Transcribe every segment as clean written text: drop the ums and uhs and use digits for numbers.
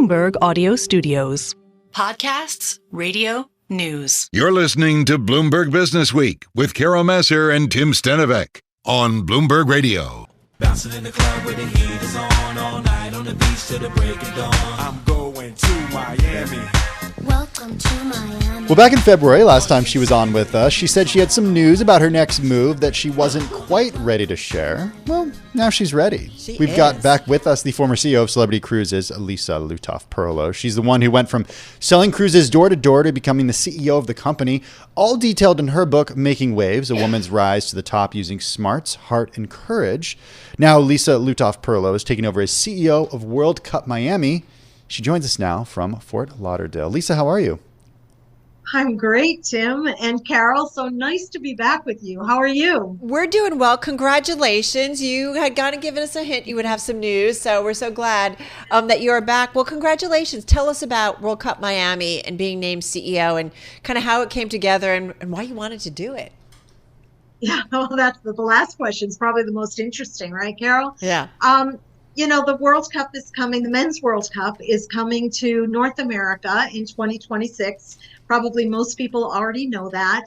Bloomberg Audio Studios. Podcasts, radio, news. You're listening to Bloomberg Businessweek with Massar and Tim Stenovec on Bloomberg Radio. Bouncing in the club where the heat is on all night on the beach till the break of dawn. I'm going to Miami. Welcome to Miami. Well, back in February, last time she was on with us, she said she had some news about her next move that she wasn't quite ready to share. Well, now she's ready. We've got back with us the former CEO of Celebrity Cruises, Lisa Lutoff-Perlo. She's the one who went from selling cruises door to door to becoming the CEO of the company, all detailed in her book, Making Waves, A Woman's Rise to the Top Using Smarts, Heart, and Courage. Now, Lisa Lutoff-Perlo is taking over as CEO of World Cup Miami. She joins us now from Fort Lauderdale. Lisa, how are you? I'm great, Tim and Carol. So nice to be back with you. How are you? We're doing well. Congratulations. You had kind of given us a hint you would have some news. So we're so glad that you're back. Well, congratulations. Tell us about World Cup Miami and being named CEO and kind of how it came together and why you wanted to do it. Yeah, well, that's the last question. Is probably the most interesting, right, Carol? Yeah. The World Cup is coming. The Men's World Cup is coming to North America in 2026. Probably most people already know that.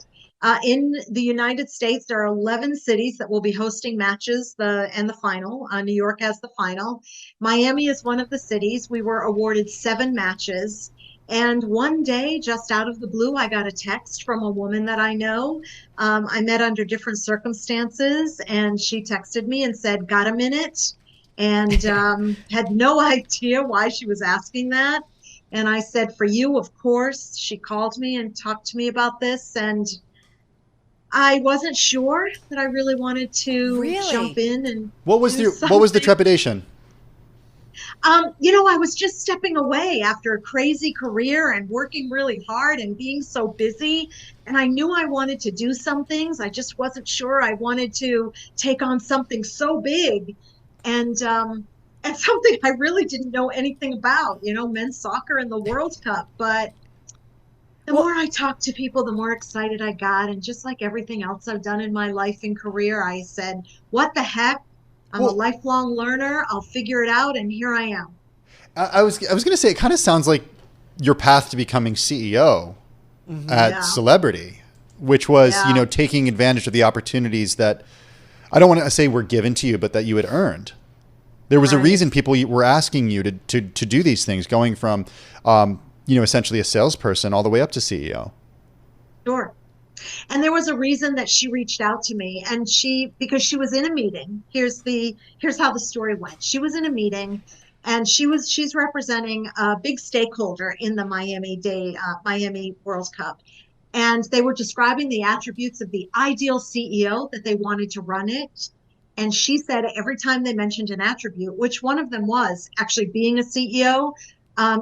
In the United States, there are 11 cities that will be hosting matches and the final. New York has the final. Miami is one of the cities. We were awarded 7 matches. And one day, just out of the blue, I got a text from a woman that I know. I met under different circumstances, and she texted me and said, "Got a minute?" And had no idea why she was asking that. And I said, "For you, of course." She called me and talked to me about this. And I wasn't sure that I really wanted to jump in. And what was the trepidation? I was just stepping away after a crazy career and working really hard and being so busy. And I knew I wanted to do some things. I just wasn't sure I wanted to take on something so big. And something I really didn't know anything about, men's soccer and the World Cup. But the more I talked to people, the more excited I got. And just like everything else I've done in my life and career, I said, what the heck? I'm a lifelong learner. I'll figure it out. And here I am. I was going to say, it kind of sounds like your path to becoming CEO at Celebrity, which was, taking advantage of the opportunities that I don't want to say were given to you, but that you had earned. There was a reason people were asking you to do these things, going from, essentially a salesperson all the way up to CEO. Sure. And there was a reason that she reached out to me, and because she was in a meeting. Here's how the story went. She was in a meeting, and she's representing a big stakeholder in the Miami World Cup. And they were describing the attributes of the ideal CEO that they wanted to run it. And she said every time they mentioned an attribute, which one of them was actually being a CEO,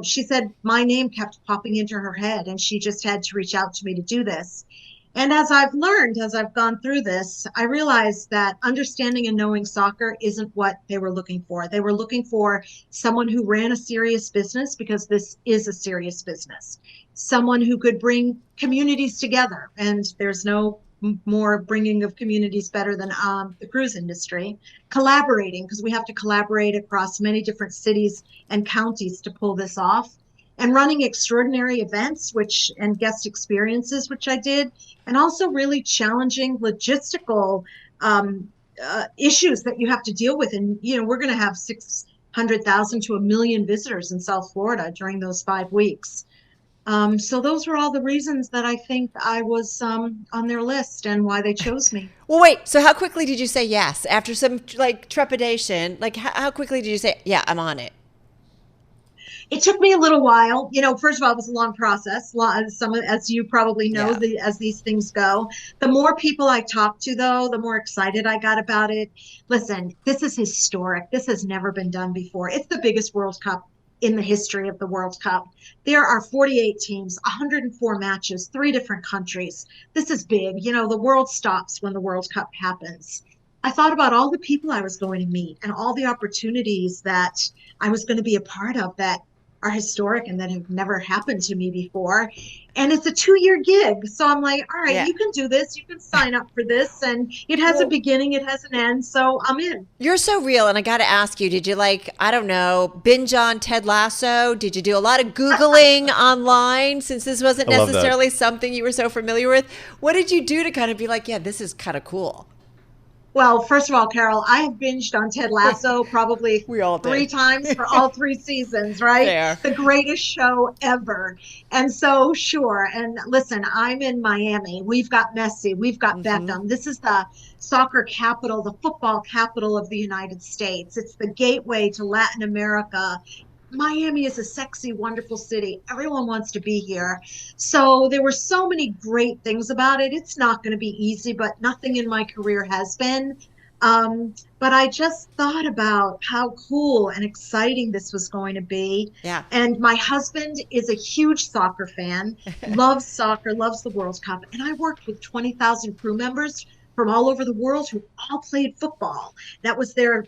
she said my name kept popping into her head, and she just had to reach out to me to do this. And as I've learned, as I've gone through this, I realized that understanding and knowing soccer isn't what they were looking for. They were looking for someone who ran a serious business, because this is a serious business. Someone who could bring communities together. And there's no more bringing of communities better than the cruise industry. Collaborating, because we have to collaborate across many different cities and counties to pull this off. And running extraordinary events, and guest experiences, which I did, and also really challenging logistical issues that you have to deal with. And, we're going to have 600,000 to 1 million visitors in South Florida during those 5 weeks. So those were all the reasons that I think I was on their list and why they chose me. Well, wait, so how quickly did you say yes? After some trepidation, how quickly did you say, yeah, I'm on it? It took me a little while. First of all, it was a long process. As you probably know, as these things go. The more people I talked to, though, the more excited I got about it. Listen, this is historic. This has never been done before. It's the biggest World Cup in the history of the World Cup. There are 48 teams, 104 matches, 3 different countries. This is big. The world stops when the World Cup happens. I thought about all the people I was going to meet and all the opportunities that I was going to be a part of that are historic and that have never happened to me before. And it's a 2-year gig. So I'm like, all right, you can do this. You can sign up for this. And it has a beginning, it has an end. So I'm in. You're so real. And I got to ask you, did you I don't know, binge on Ted Lasso? Did you do a lot of Googling online since this wasn't necessarily something you were so familiar with? What did you do to kind of be like, yeah, this is kind of cool? Well, first of all, Carol, I have binged on Ted Lasso probably We all did. 3 times for all 3 seasons, right? Fair. The greatest show ever. And so, sure. And listen, I'm in Miami. We've got Messi. We've got Beckham. This is the soccer capital, the football capital of the United States. It's the gateway to Latin America. Miami is a sexy, wonderful city. Everyone wants to be here. So there were so many great things about it. It's not going to be easy, but nothing in my career has been. But I just thought about how cool and exciting this was going to be. Yeah. And my husband is a huge soccer fan, loves soccer, loves the World Cup. And I worked with 20,000 crew members from all over the world who all played football. That was their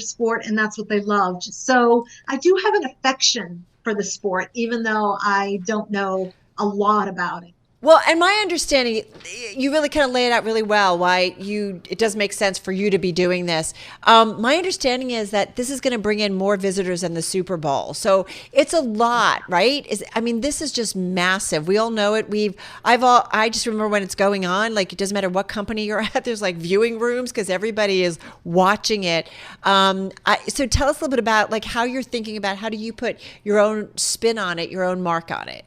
sport, and that's what they loved. So I do have an affection for the sport, even though I don't know a lot about it. Well, and my understanding, you really kind of lay it out really well why it does make sense for you to be doing this. My understanding is that this is going to bring in more visitors than the Super Bowl. So it's a lot, right? This is just massive. We all know it. I just remember when it's going on, like it doesn't matter what company you're at, there's like viewing rooms because everybody is watching it. So tell us a little bit about like how you're thinking about how do you put your own spin on it, your own mark on it?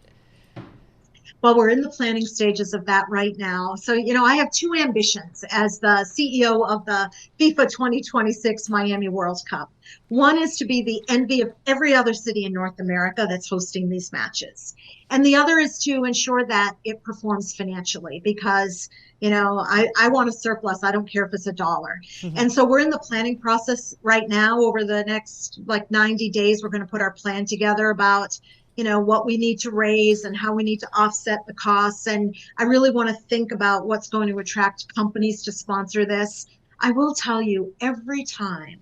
Well, we're in the planning stages of that right now. So, I have 2 ambitions as the CEO of the FIFA 2026 Miami World Cup. One is to be the envy of every other city in North America that's hosting these matches. And the other is to ensure that it performs financially because, I want a surplus. I don't care if it's $1. Mm-hmm. And so we're in the planning process right now. Over the next 90 days, we're going to put our plan together about what we need to raise and how we need to offset the costs. And I really want to think about what's going to attract companies to sponsor this. I will tell you, every time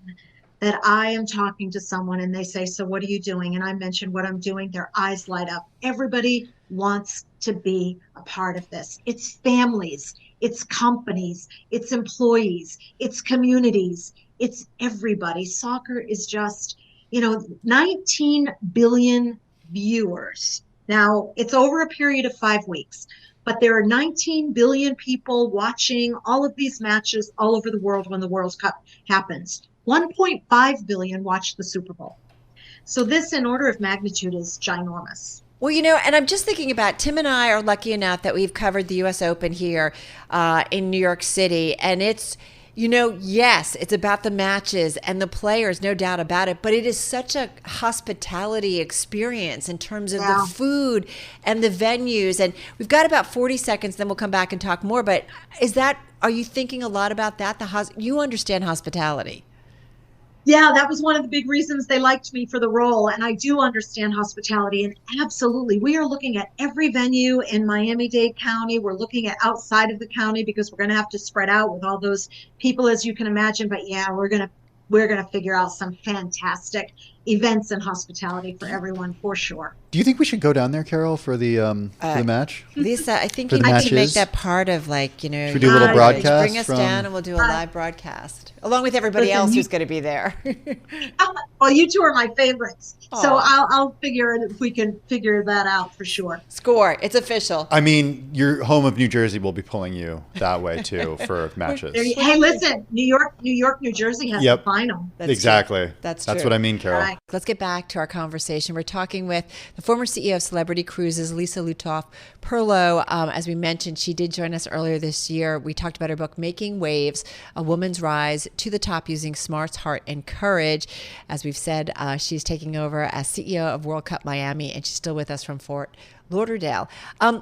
that I am talking to someone and they say, so what are you doing? And I mention what I'm doing, their eyes light up. Everybody wants to be a part of this. It's families, it's companies, it's employees, it's communities, it's everybody. Soccer is just, 19 billion viewers. Now, it's over a period of 5 weeks, but there are 19 billion people watching all of these matches all over the world when the World Cup happens. 1.5 billion watch the Super Bowl. So this, in order of magnitude, is ginormous. Well, and I'm just thinking about Tim and I are lucky enough that we've covered the U.S. Open here in New York City, and it's yes, it's about the matches and the players, no doubt about it, but it is such a hospitality experience in terms of the food and the venues. And we've got about 40 seconds, then we'll come back and talk more. But are you thinking a lot about that? You understand hospitality. Yeah, that was one of the big reasons they liked me for the role. And I do understand hospitality. And absolutely, we are looking at every venue in Miami-Dade County. We're looking at outside of the county because we're going to have to spread out with all those people, as you can imagine. But yeah, we're going to figure out some fantastic events and hospitality for everyone, for sure. Do you think we should go down there, Carol, for the match? Lisa, I think you need to make that part of Should we do a little broadcast? Bring us down and we'll do a live broadcast along with everybody else who's going to be there. Well, you 2 are my favorites. Aww. So I'll figure if we can figure that out for sure. Score. It's official. Your home of New Jersey will be pulling you that way too for matches. Hey, listen, New York, New Jersey has the final. That's exactly. True. That's what I mean, Carol. Right. Let's get back to our conversation. We're talking with the former CEO of Celebrity Cruises, Lisa Lutoff-Perlo. As we mentioned, she did join us earlier this year. We talked about her book, Making Waves, A Woman's Rise to the Top Using Smarts, Heart, and Courage. As we've said, she's taking over as CEO of World Cup Miami, and she's still with us from Fort Lauderdale.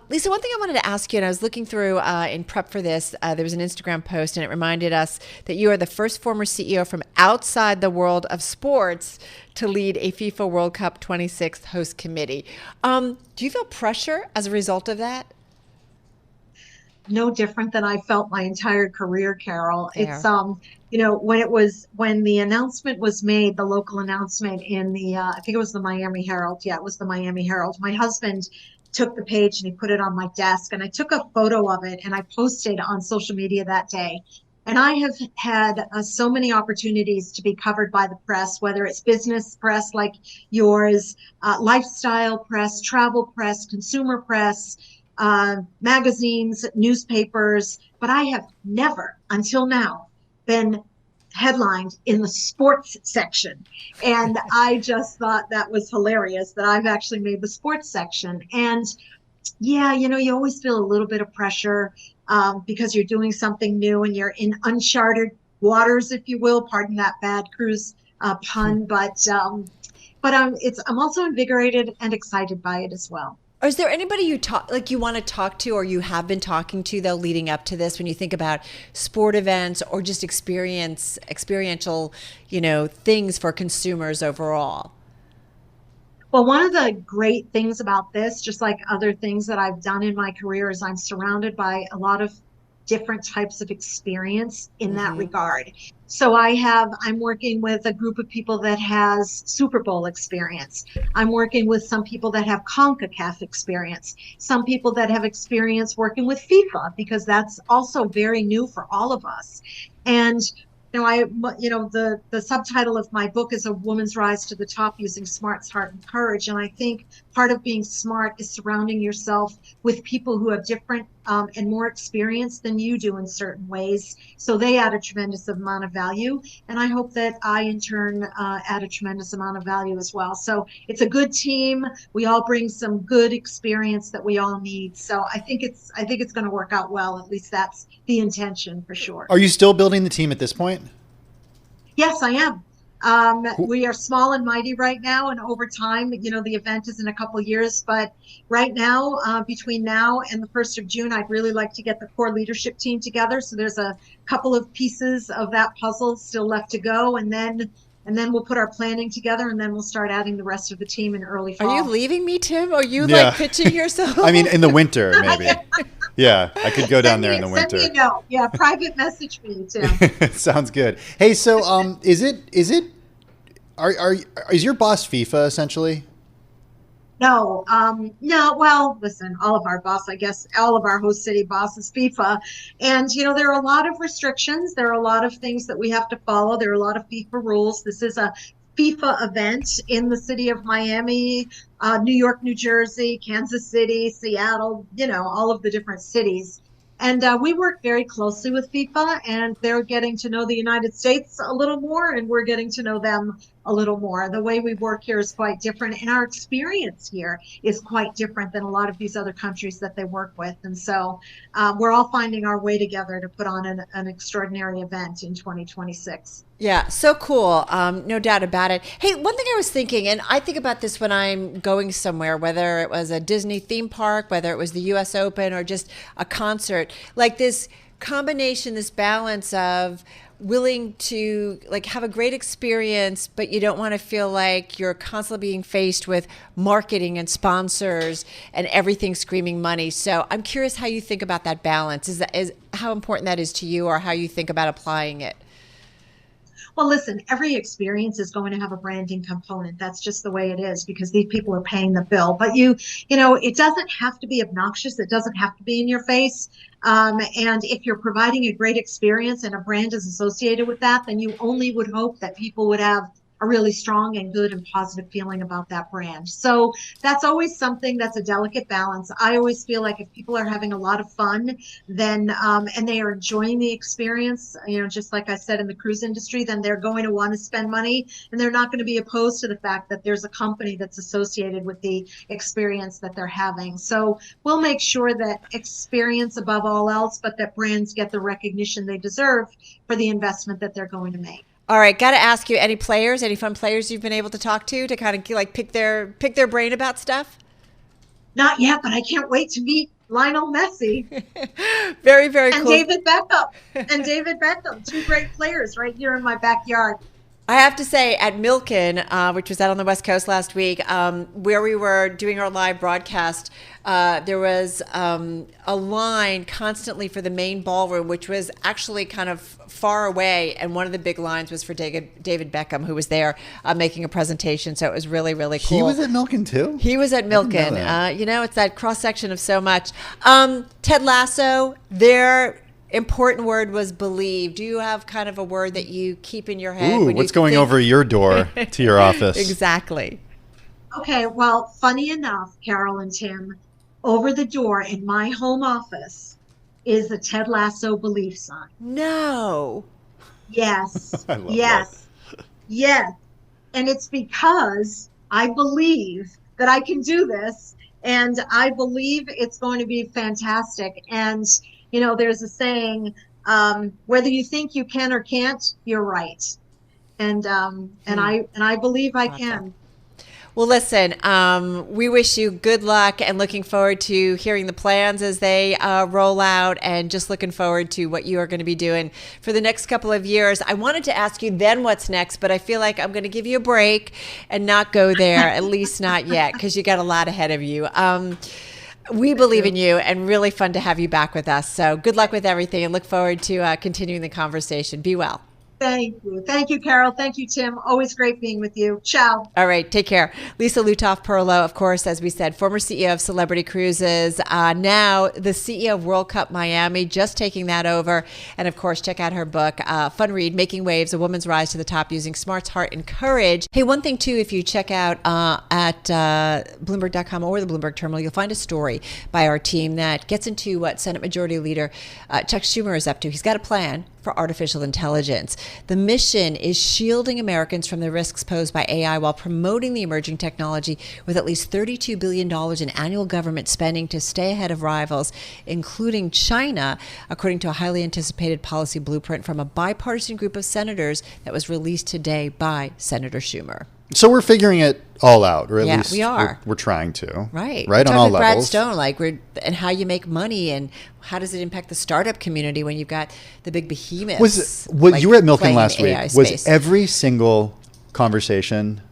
Lisa, one thing I wanted to ask you, and I was looking through in prep for this, there was an Instagram post, and it reminded us that you are the first former CEO from outside the world of sports to lead a FIFA World Cup 26th host committee. Do you feel pressure as a result of that? no different than I felt my entire career, Carol. Fair. It's when the announcement was made, the local announcement in the I think it was the Miami Herald. Yeah, it was the Miami Herald. My husband took the page and he put it on my desk, and I took a photo of it and I posted on social media that day. And I have had so many opportunities to be covered by the press, whether it's business press like yours, lifestyle press, travel press, consumer press, magazines, newspapers, but I have never until now been headlined in the sports section. And I just thought that was hilarious that I've actually made the sports section. And yeah, you always feel a little bit of pressure because you're doing something new and you're in uncharted waters, if you will. Pardon that bad cruise pun, but I'm also invigorated and excited by it as well. Or is there anybody you want to talk to, or you have been talking to, though, leading up to this, when you think about sport events or just experiential, things for consumers overall? Well, one of the great things about this, just like other things that I've done in my career, is I'm surrounded by a lot of different types of experience in that regard. So I'm working with a group of people that has Super Bowl experience. I'm working with some people that have CONCACAF experience, some people that have experience working with FIFA, because that's also very new for all of us. And the subtitle of my book is A Woman's Rise to the Top Using Smarts, Heart, and Courage. And I think part of being smart is surrounding yourself with people who have different and more experience than you do in certain ways. So they add a tremendous amount of value. And I hope that I, in turn, add a tremendous amount of value as well. So it's a good team. We all bring some good experience that we all need. So I think it's going to work out well. At least that's the intention for sure. Are you still building the team at this point? Yes, I am. We are small and mighty right now, and over time, the event is in a couple years, but right now, between now and the 1st of June, I'd really like to get the core leadership team together. So there's a couple of pieces of that puzzle still left to go, and then we'll put our planning together, and then we'll start adding the rest of the team in early fall. Are you leaving me, Tim? Are you pitching yourself? I mean, in the winter, maybe. Yeah, I could go down there in the winter. Send me a note. Yeah, private message me, Tim. Sounds good. Hey, so is your boss FIFA essentially? No. Well, listen, all of our host city bosses FIFA, and there are a lot of restrictions. There are a lot of things that we have to follow. There are a lot of FIFA rules. This is a FIFA event in the city of Miami, New York, New Jersey, Kansas City, Seattle, all of the different cities. And we work very closely with FIFA, and they're getting to know the United States a little more, and we're getting to know them a little more. The way we work here is quite different, and our experience here is quite different than a lot of these other countries that they work with. And so we're all finding our way together to put on an extraordinary event in 2026. Yeah, so cool. No doubt about it. Hey, one thing I was thinking, and I think about this when I'm going somewhere, whether it was a Disney theme park, whether it was the US Open, or just a concert, like this combination, this balance of willing to have a great experience, but you don't want to feel like you're constantly being faced with marketing and sponsors and everything screaming money. So I'm curious how you think about that balance. Is how important that is to you, or how you think about applying it? Well, listen, every experience is going to have a branding component. That's just the way it is, because these people are paying the bill. But it doesn't have to be obnoxious. It doesn't have to be in your face. And if you're providing a great experience and a brand is associated with that, then you only would hope that people would have a really strong and good and positive feeling about that brand. So that's always something that's a delicate balance. I always feel like if people are having a lot of fun, then and they are enjoying the experience, just like I said in the cruise industry, then they're going to want to spend money, and they're not going to be opposed to the fact that there's a company that's associated with the experience that they're having. So we'll make sure that experience above all else, but that brands get the recognition they deserve for the investment that they're going to make. All right, got to ask you, any fun players you've been able to talk to kind of pick their brain about stuff? Not yet, but I can't wait to meet Lionel Messi. Very, very cool. And David Beckham, two great players right here in my backyard. I have to say, at Milken, which was out on the West Coast last week, where we were doing our live broadcast, there was a line constantly for the main ballroom, which was actually kind of far away. And one of the big lines was for David Beckham, who was there making a presentation. So it was really, really cool. He was at Milken too? He was at Milken. It's that cross-section of so much. Ted Lasso, their important word was believe. Do you have kind of a word that you keep in your head? Ooh, what's going over your door to your office? Exactly. Okay, well, funny enough, Carol and Tim, over the door in my home office is the Ted Lasso belief sign. No. Yes. I love yes. Yes. And it's because I believe that I can do this, and I believe it's going to be fantastic. And there's a saying, whether you think you can or can't, you're right. And I believe I can. Well, listen, we wish you good luck and looking forward to hearing the plans as they roll out, and just looking forward to what you are going to be doing for the next couple of years. I wanted to ask you then what's next, but I feel like I'm going to give you a break and not go there, at least not yet, because you got a lot ahead of you. We believe in you, and really fun to have you back with us. So good luck with everything, and look forward to continuing the conversation. Be well. Thank you. Thank you, Carol. Thank you, Tim. Always great being with you. Ciao. All right. Take care. Lisa Lutoff-Perlo, of course, as we said, former CEO of Celebrity Cruises, now the CEO of World Cup Miami, just taking that over. And of course, check out her book, fun read, Making Waves, A Woman's Rise to the Top Using Smarts, Heart, and Courage. Hey, one thing too, if you check out at Bloomberg.com or the Bloomberg Terminal, you'll find a story by our team that gets into what Senate Majority Leader Chuck Schumer is up to. He's got a plan for artificial intelligence. The mission is shielding Americans from the risks posed by AI while promoting the emerging technology, with at least $32 billion in annual government spending to stay ahead of rivals, including China, according to a highly anticipated policy blueprint from a bipartisan group of senators that was released today by Senator Schumer. So we're figuring it all out, or at least we are. We're trying to. Right on all Brad levels. Stone, and how you make money, and how does it impact the startup community when you've got the big behemoths. You were at Milken last week. AI Was space. every single conversation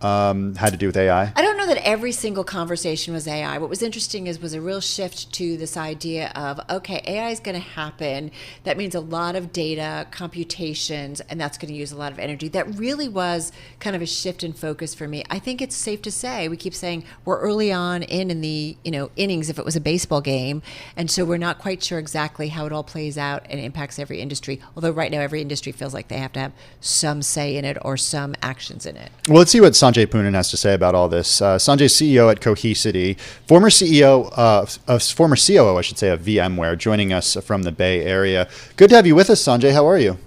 had to do with AI? I don't know that every single conversation was AI. What was interesting was a real shift to this idea of, okay, AI is going to happen. That means a lot of data, computations, and that's going to use a lot of energy. That really was kind of a shift in focus for me. I think it's safe to say, we keep saying we're early on in the innings if it was a baseball game. And so we're not quite sure exactly how it all plays out and impacts every industry. Although right now every industry feels like they have to have some say in it or some actions in it. Well, let's see what Sanjay Poonen has to say about all this. Sanjay, CEO at Cohesity, former COO, I should say, of VMware, joining us from the Bay Area. Good to have you with us, Sanjay. How are you?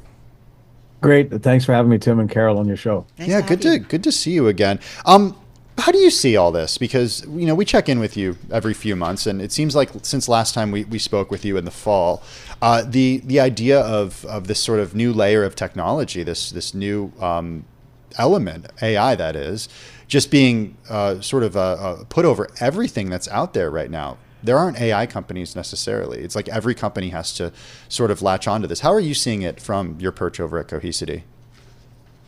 Great. Thanks for having me, Tim and Carol, on your show. Nice good to see you again. How do you see all this? Because we check in with you every few months, and it seems like since last time we spoke with you in the fall, the idea of this sort of new layer of technology, this new element, AI that is, just being sort of put over everything that's out there right now. There aren't AI companies necessarily. It's like every company has to sort of latch onto this. How are you seeing it from your perch over at Cohesity?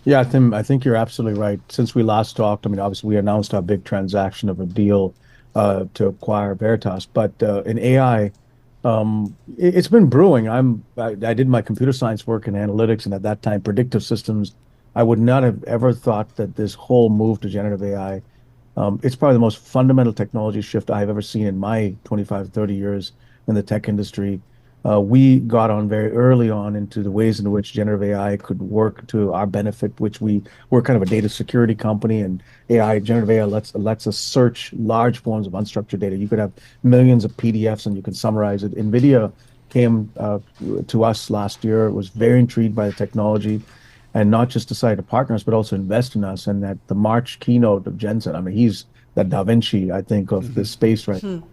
Yeah, Tim, I think you're absolutely right. Since we last talked, obviously we announced our big transaction of a deal to acquire Veritas, but in AI, it's been brewing. I did my computer science work in analytics, and at that time, predictive systems. I would not have ever thought that this whole move to generative AI, it's probably the most fundamental technology shift I've ever seen in my 25, 30 years in the tech industry. We got on very early on into the ways in which generative AI could work to our benefit, which we're kind of a data security company, and generative AI lets us search large forms of unstructured data. You could have millions of PDFs and you can summarize it. NVIDIA came to us last year, was very intrigued by the technology, and not just decided to partner us, but also invest in us. And at the March keynote of Jensen, he's the Da Vinci, I think, of this space right now.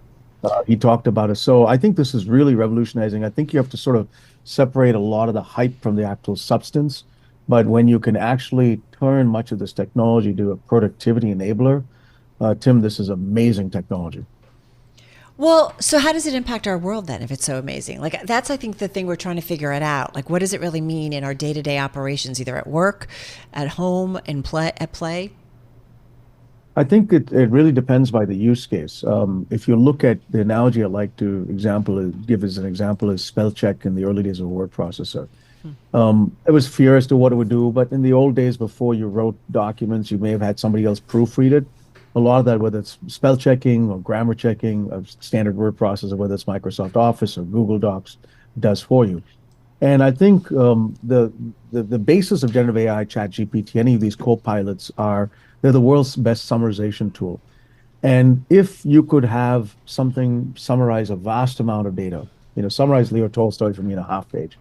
He talked about it. So I think this is really revolutionizing. I think you have to sort of separate a lot of the hype from the actual substance. But when you can actually turn much of this technology to a productivity enabler, Tim, this is amazing technology. Well, so how does it impact our world then if it's so amazing? Like that's, I think, the thing we're trying to figure it out. Like what does it really mean in our day-to-day operations, either at work, at home, and play? I think it really depends by the use case. If you look at the analogy I like to give as an example is spell check in the early days of a word processor. There was fear as to what it would do, but in the old days before you wrote documents, you may have had somebody else proofread it. A lot of that, whether it's spell checking or grammar checking, a standard word processor, whether it's Microsoft Office or Google Docs, does for you. And I think the basis of generative AI, ChatGPT, any of these co-pilots they're the world's best summarization tool. And if you could have something summarize a vast amount of data, summarize Leo Tolstoy for me in a half page,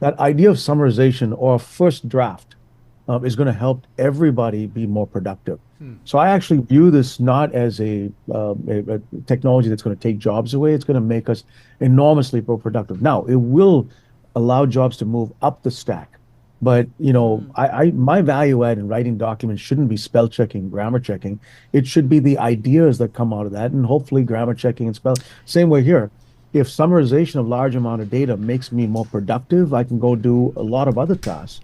that idea of summarization or a first draft is going to help everybody be more productive. So I actually view this not as a technology that's going to take jobs away. It's going to make us enormously more productive. Now, it will allow jobs to move up the stack. But, my value add in writing documents shouldn't be spell checking, grammar checking. It should be the ideas that come out of that, and hopefully grammar checking and spell. Same way here. If summarization of large amount of data makes me more productive, I can go do a lot of other tasks.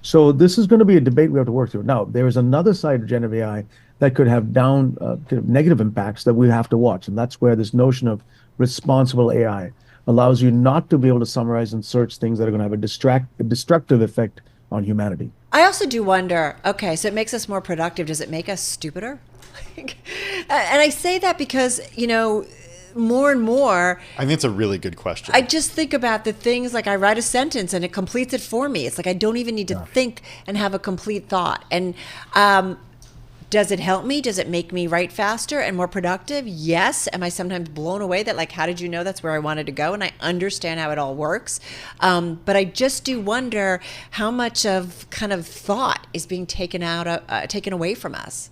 So this is going to be a debate we have to work through. Now, there is another side of generative AI that could have negative impacts that we have to watch. And that's where this notion of responsible AI allows you not to be able to summarize and search things that are going to have a destructive effect on humanity. I also do wonder, okay, so it makes us more productive. Does it make us stupider? And I say that because, more and more. I think it's a really good question. I just think about the things like I write a sentence and it completes it for me. It's like I don't even need to think and have a complete thought. And does it help me? Does it make me write faster and more productive? Yes. Am I sometimes blown away that how did you know that's where I wanted to go? And I understand how it all works. But I just do wonder how much of kind of thought is being taken away from us.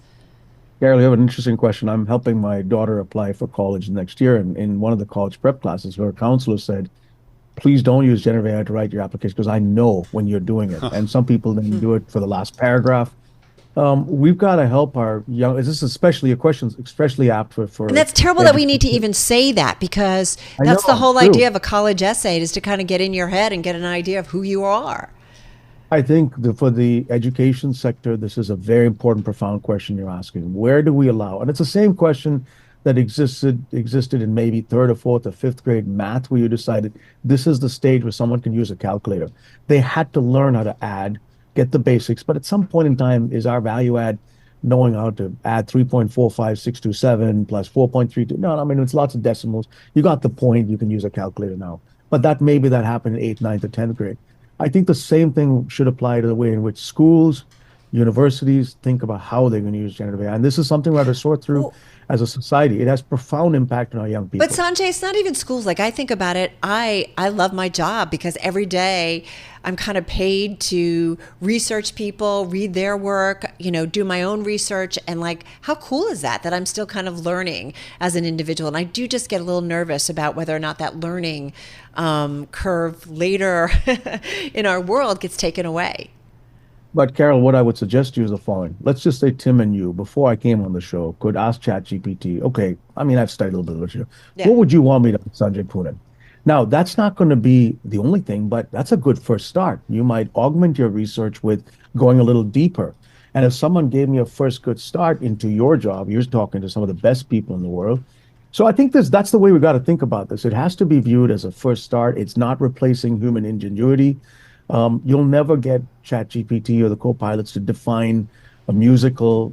Carol, you have an interesting question. I'm helping my daughter apply for college next year. And in one of the college prep classes, her counselor said, please don't use generative AI to write your application because I know when you're doing it. And some people then do it for the last paragraph. We've got to help our young, this is especially a question, especially apt for and that's terrible that we need to even say that because that's the whole idea of a college essay is to kind of get in your head and get an idea of who you are. I think for the education sector, this is a very important, profound question you're asking. Where do we allow? And it's the same question that existed in maybe third or fourth or fifth grade math, where you decided this is the stage where someone can use a calculator. They had to learn how to add, get the basics. But at some point in time, is our value add knowing how to add 3.45627 plus 4.32? No, I mean, it's lots of decimals. You got the point. You can use a calculator now. But maybe that happened in 8th, 9th, or 10th grade. I think the same thing should apply to the way in which schools, universities think about how they're going to use generative AI. And this is something we have to sort through as a society. It has profound impact on our young people. But Sanjay, it's not even schools. Like I think about it, I love my job because every day I'm kind of paid to research people, read their work, do my own research. And how cool is that I'm still kind of learning as an individual. And I do just get a little nervous about whether or not that learning curve later in our world gets taken away. But Carol, what I would suggest to you is the following. Let's just say Tim and you, before I came on the show, could ask ChatGPT, okay, I mean, I've studied a little bit of literature. Yeah. What would you want me to Sanjay Poonen? Now, that's not going to be the only thing, but that's a good first start. You might augment your research with going a little deeper. And if someone gave me a first good start into your job, you're talking to some of the best people in the world. So I think that's the way we got to think about this. It has to be viewed as a first start. It's not replacing human ingenuity. You'll never get ChatGPT or the co-pilots to define a musical,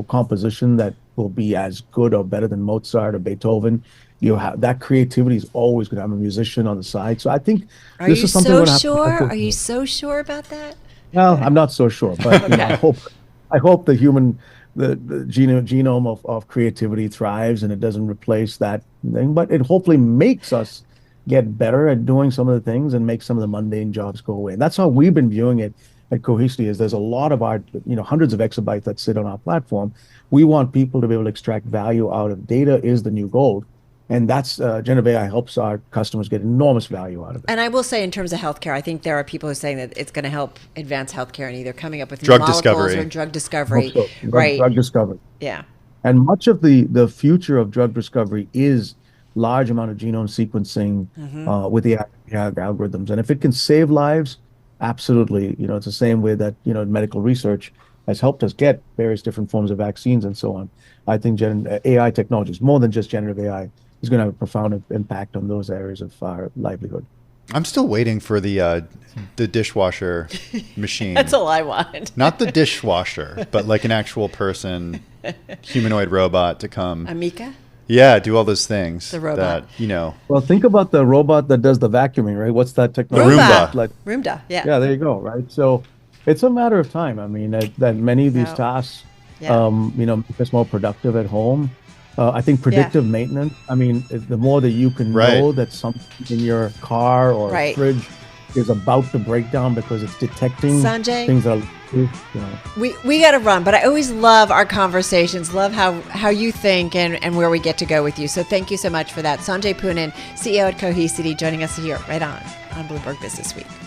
composition that will be as good or better than Mozart or Beethoven. That creativity is always going to have a musician on the side. So I think this is something. Are you so sure about that? Well, I'm not so sure, but I hope the genome of creativity thrives and it doesn't replace that thing. But it hopefully makes us get better at doing some of the things and make some of the mundane jobs go away. And that's how we've been viewing it at Cohesity. Is there's a lot of our, hundreds of exabytes that sit on our platform. We want people to be able to extract value out of data is the new gold. And that's generative AI helps our customers get enormous value out of it. And I will say, in terms of healthcare, I think there are people who are saying that it's going to help advance healthcare and either coming up with drug new molecules discovery. or drug discovery. So. Right. Drug discovery. Yeah. And much of the future of drug discovery is large amount of genome sequencing with the AI algorithms. And if it can save lives, absolutely. It's the same way that, medical research has helped us get various different forms of vaccines and so on. I think AI technologies, more than just generative AI, is going to have a profound impact on those areas of our livelihood. I'm still waiting for the dishwasher machine. That's all I want. Not the dishwasher, but like an actual person, humanoid robot to come. Amika? Yeah, do all those things. The robot. That, Well, think about the robot that does the vacuuming, right? What's that technology? Roomba. Roomba, yeah. Yeah, there you go, right? So it's a matter of time. I mean, that many of these tasks, make us more productive at home. I think predictive maintenance, I mean, the more that you can know that something in your car or fridge is about to break down because it's detecting things that are, We got to run, but I always love our conversations, love how you think and where we get to go with you. So thank you so much for that. Sanjay Poonen, CEO at Cohesity, joining us here right on Bloomberg Businessweek.